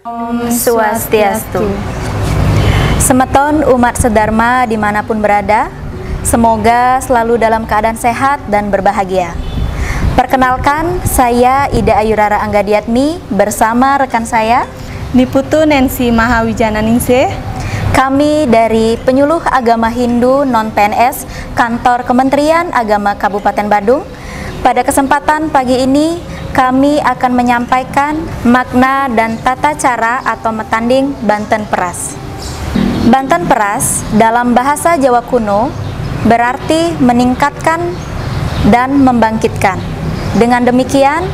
Om Swastiastu. Semeton umat sedharma dimanapun berada, semoga selalu dalam keadaan sehat dan berbahagia. Perkenalkan, saya Ida Ayurara Anggadiatmi bersama rekan saya Niputu Nancy Mahawijananingsih. Kami dari Penyuluh Agama Hindu Non-PNS Kantor Kementerian Agama Kabupaten Badung. Pada kesempatan pagi ini kami akan menyampaikan makna dan tata cara atau metanding Banten Peras. Banten Peras dalam bahasa Jawa kuno berarti meningkatkan dan membangkitkan. Dengan demikian,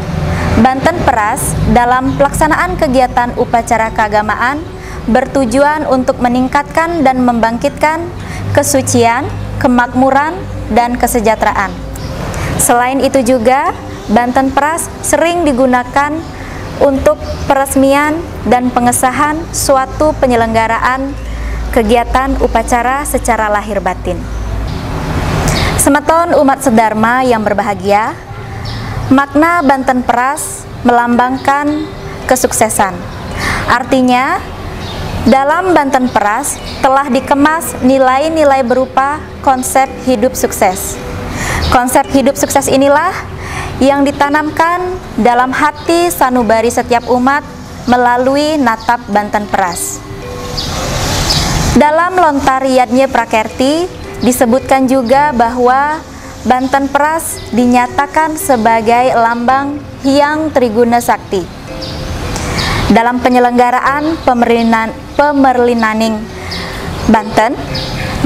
Banten Peras dalam pelaksanaan kegiatan upacara keagamaan bertujuan untuk meningkatkan dan membangkitkan kesucian, kemakmuran, dan kesejahteraan. Selain itu juga, Banten Peras sering digunakan untuk peresmian dan pengesahan suatu penyelenggaraan kegiatan upacara secara lahir batin. Semeton umat sedharma yang berbahagia, makna Banten Peras melambangkan kesuksesan. Artinya, dalam Banten Peras telah dikemas nilai-nilai berupa konsep hidup sukses. Konsep hidup sukses inilah yang ditanamkan dalam hati sanubari setiap umat melalui natap Banten Peras. Dalam lontar Yadnya Prakerti disebutkan juga bahwa Banten Peras dinyatakan sebagai lambang Hyang Triguna Sakti. Dalam penyelenggaraan Pemerlinaning Banten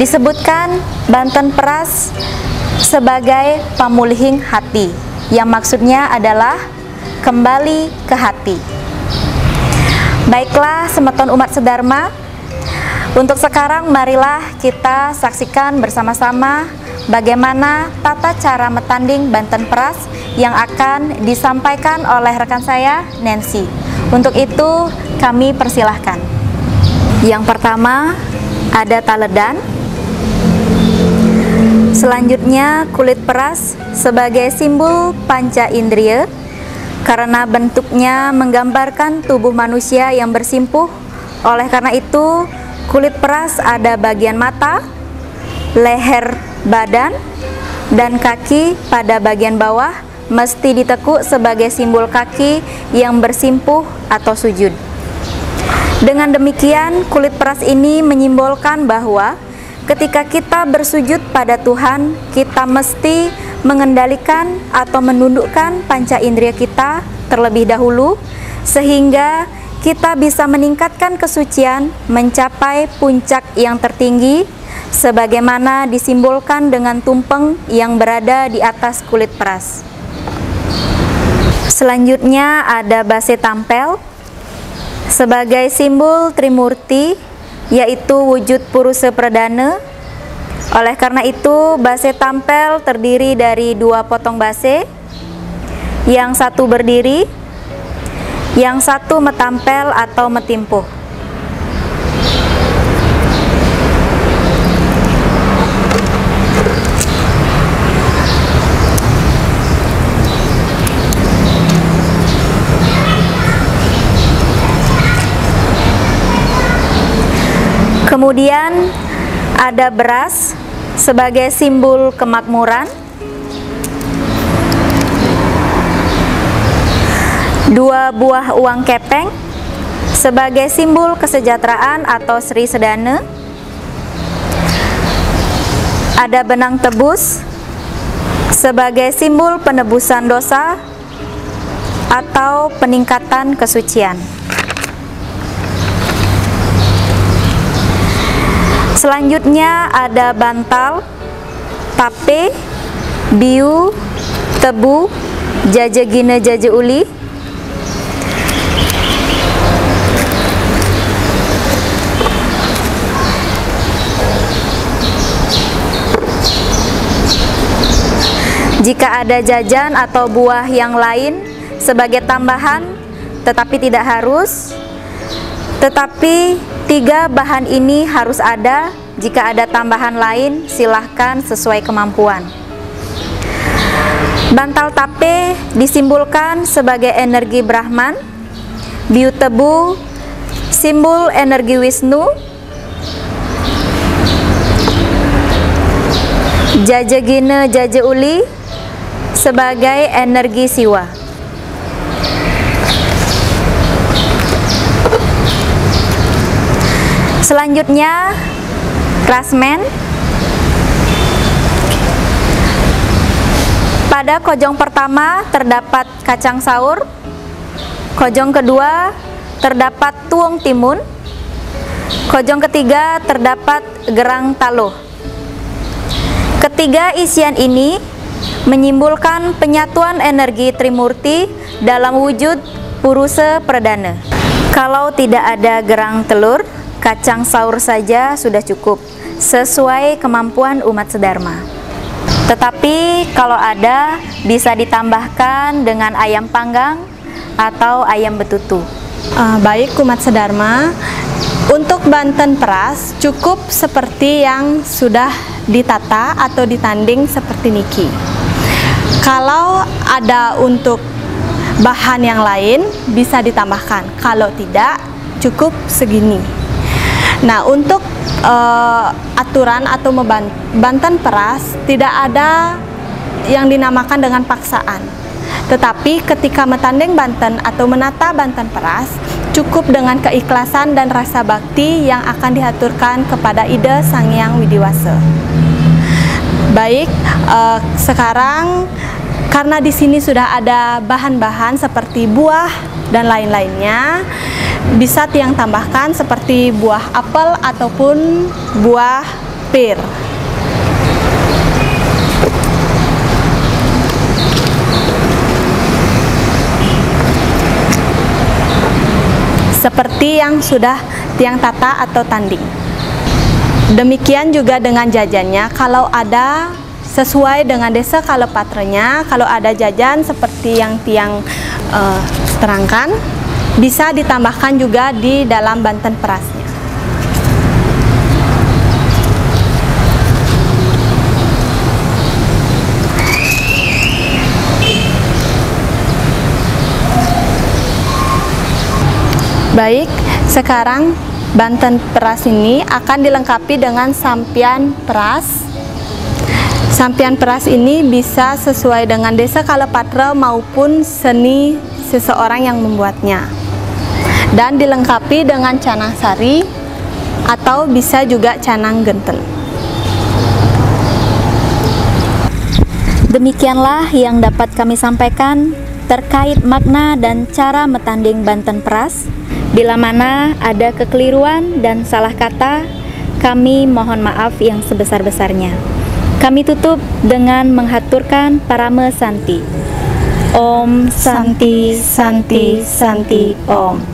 disebutkan Banten Peras sebagai pamulihing hati, yang maksudnya adalah kembali ke hati. Baiklah semeton umat sedharma, untuk sekarang marilah kita saksikan bersama-sama bagaimana tata cara metanding Banten Peras yang akan disampaikan oleh rekan saya, Nancy. Untuk itu kami persilahkan. Yang pertama ada taledan. Selanjutnya kulit peras sebagai simbol panca indria karena bentuknya menggambarkan tubuh manusia yang bersimpuh. Oleh karena itu kulit peras ada bagian mata, leher, badan, dan kaki pada bagian bawah mesti ditekuk sebagai simbol kaki yang bersimpuh atau sujud. Dengan demikian kulit peras ini menyimbolkan bahwa ketika kita bersujud pada Tuhan, kita mesti mengendalikan atau menundukkan panca indera kita terlebih dahulu, sehingga kita bisa meningkatkan kesucian mencapai puncak yang tertinggi, sebagaimana disimbolkan dengan tumpeng yang berada di atas kulit peras. Selanjutnya ada base tampel sebagai simbol Trimurti, yaitu wujud Purusa Pradana. Oleh karena itu, base tampel terdiri dari dua potong base, yang satu berdiri, yang satu metampel atau metimpuh. Kemudian ada beras sebagai simbol kemakmuran, dua buah uang kepeng sebagai simbol kesejahteraan atau Sri Sedana, ada benang tebus sebagai simbol penebusan dosa atau peningkatan kesucian. Selanjutnya ada bantal, tape, biu, tebu, jajagina jajauli, jika ada jajan atau buah yang lain sebagai tambahan, tetapi tidak harus. Tetapi tiga bahan ini harus ada. Jika ada tambahan lain, silahkan sesuai kemampuan. Bantal tape disimbolkan sebagai energi Brahman, biu tebu simbol energi Wisnu. Jajagina Jajauli sebagai energi Siwa. Selanjutnya Rasmen. Pada kojong pertama terdapat kacang saur, kojong kedua terdapat tuung timun, kojong ketiga terdapat gerang taluh. Ketiga isian ini menyimbolkan penyatuan energi Trimurti dalam wujud Purusa Perdana. Kalau tidak ada gerang telur, kacang saur saja sudah cukup, sesuai kemampuan umat sedharma. Tetapi kalau ada, bisa ditambahkan dengan ayam panggang atau ayam betutu. Baik umat sedharma, untuk Banten Peras cukup seperti yang sudah ditata atau ditanding seperti niki. Kalau ada untuk bahan yang lain bisa ditambahkan, kalau tidak cukup segini. Nah, untuk aturan atau Banten Peras tidak ada yang dinamakan dengan paksaan. Tetapi ketika metanding Banten atau menata Banten Peras, cukup dengan keikhlasan dan rasa bakti yang akan dihaturkan kepada Ida Sang Hyang Widiwasa. Baik, sekarang karena di sini sudah ada bahan-bahan seperti buah dan lain-lainnya, bisa Tiang tambahkan seperti buah apel ataupun buah pir. Seperti yang sudah Tiang tata atau tanding. Demikian juga dengan jajannya, kalau ada sesuai dengan desa kalepatrenya, kalau ada jajan seperti yang Tiang terangkan, bisa ditambahkan juga di dalam Banten Perasnya. Baik, sekarang Banten Peras ini akan dilengkapi dengan sampian peras. Sampian peras ini bisa sesuai dengan desa kalepatra maupun seni seseorang yang membuatnya. Dan dilengkapi dengan canang sari atau bisa juga canang genten. Demikianlah yang dapat kami sampaikan terkait makna dan cara metanding Banten Peras. Bila mana ada kekeliruan dan salah kata, kami mohon maaf yang sebesar-besarnya. Kami tutup dengan menghaturkan Parama Santi. Om Santi Santi Santi Om.